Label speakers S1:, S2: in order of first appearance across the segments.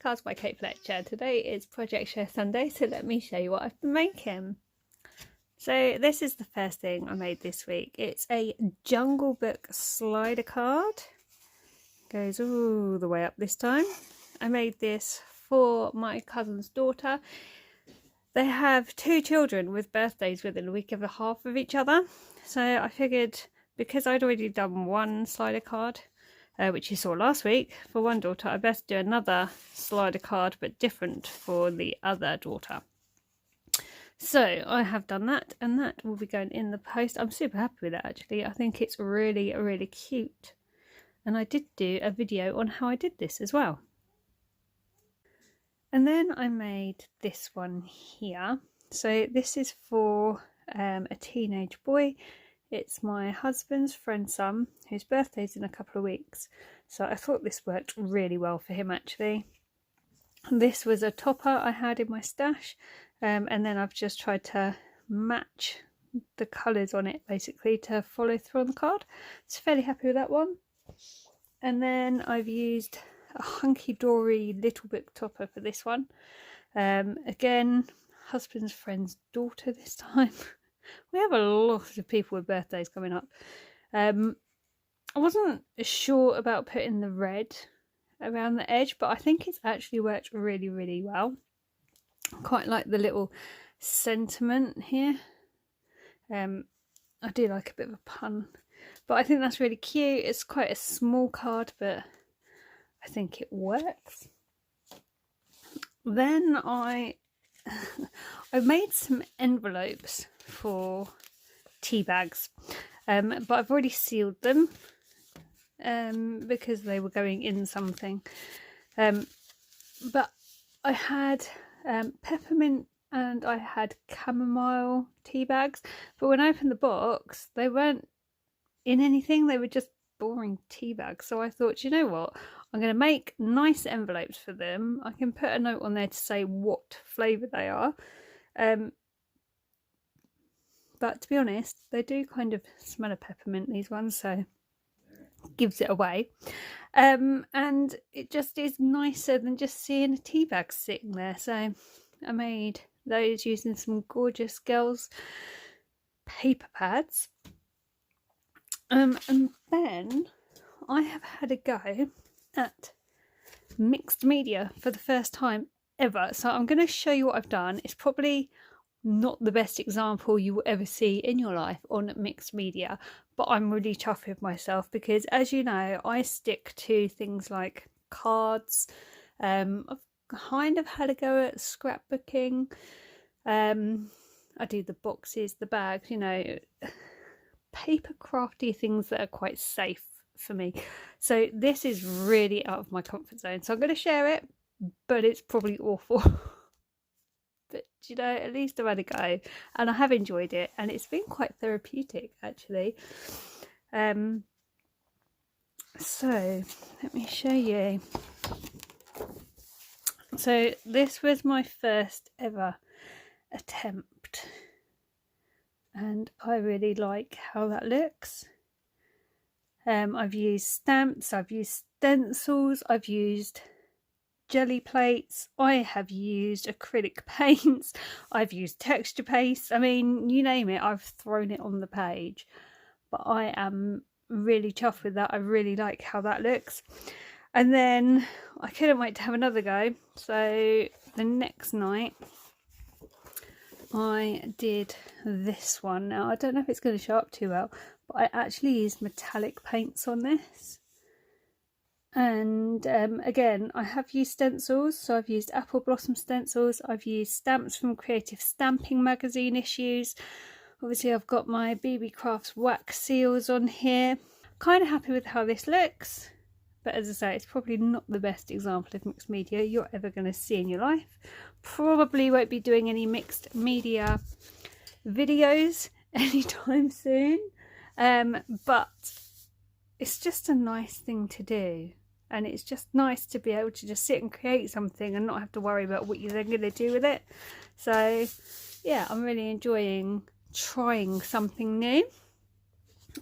S1: Cards by Kate Fletcher. Today is Project Share Sunday, so let me show you what I've been making. So this is the first thing I made this week. It's a Jungle Book slider card. Goes all the way up this time. I made this for my cousin's daughter. They have two children with birthdays within a week and a half of each other. So I figured, because I'd already done one slider card, which you saw last week for one daughter, I best do another slider card but different for the other daughter. So I have done that, and that will be going in the post. I'm super happy with it actually. I think it's really, really cute. And I did do a video on how I did this as well. And then I made this one here. So this is for a teenage boy. It's my husband's friend's son, whose birthday's in a couple of weeks. So I thought this worked really well for him actually. This was a topper I had in my stash, and then I've just tried to match the colours on it basically to follow through on the card. So fairly happy with that one. And then I've used a Hunky Dory little book topper for this one. Again, husband's friend's daughter this time. We have a lot of people with birthdays coming up. I wasn't sure about putting the red around the edge, but I think it's actually worked really, really well. I quite like the little sentiment here. I do like a bit of a pun, but I think that's really cute. It's quite a small card, but I think it works. Then I made some envelopes for tea bags, but I've already sealed them because they were going in something. But I had peppermint and I had chamomile tea bags, but when I opened the box they weren't in anything, they were just boring tea bags. So I thought, you know what, I'm going to make nice envelopes for them. I can put a note on there to say what flavour they are. But to be honest, they do kind of smell of peppermint, these ones, so gives it away. And it just is nicer than just seeing a tea bag sitting there. So I made those using some gorgeous girls paper pads. And then I have had a go at mixed media for the first time ever. So I'm going to show you what I've done. It's probably not the best example you will ever see in your life on mixed media, but I'm really chuffed with myself because, as you know, I stick to things like cards. I've kind of had a go at scrapbooking. I do the boxes, the bags, you know, paper crafty things that are quite safe for me. So this is really out of my comfort zone, so I'm going to share it, but it's probably awful. But you know, at least I've had a go and I have enjoyed it, and it's been quite therapeutic actually. So let me show you. So this was my first ever attempt, and I really like how that looks. I've used stamps, I've used stencils, I've used jelly plates, I have used acrylic paints, I've used texture paste. I mean, you name it, I've thrown it on the page. But I am really chuffed with that. I really like how that looks. And then I couldn't wait to have another go. So the next night I did this one. Now I don't know if it's going to show up too well, but I actually used metallic paints on this. And again, I have used stencils. So I've used Apple Blossom stencils, I've used stamps from Creative Stamping magazine issues. Obviously I've got my BB Crafts wax seals on here. Kind of happy with how this looks, but as I say, it's probably not the best example of mixed media you're ever going to see in your life. Probably won't be doing any mixed media videos anytime soon, but it's just a nice thing to do, and it's just nice to be able to just sit and create something and not have to worry about what you're then going to do with it. So yeah, I'm really enjoying trying something new.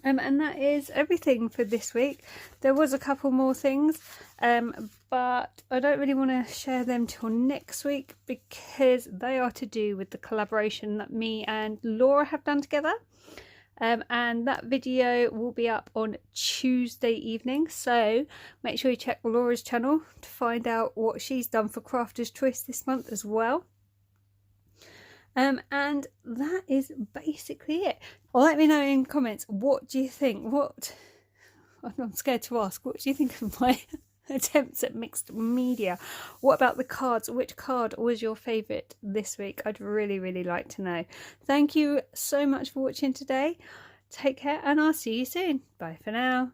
S1: And that is everything for this week. There was a couple more things, but I don't really want to share them till next week because they are to do with the collaboration that me and Laura have done together. And that video will be up on Tuesday evening, so make sure you check Laura's channel to find out what she's done for Crafter's Choice this month as well. And that is basically it. Well, let me know in comments, what do you think? I'm scared to ask, what do you think of my attempts at mixed media? What about the cards? Which card was your favourite this week? I'd really like to know. Thank you so much for watching today. Take care and I'll see you soon. Bye for now.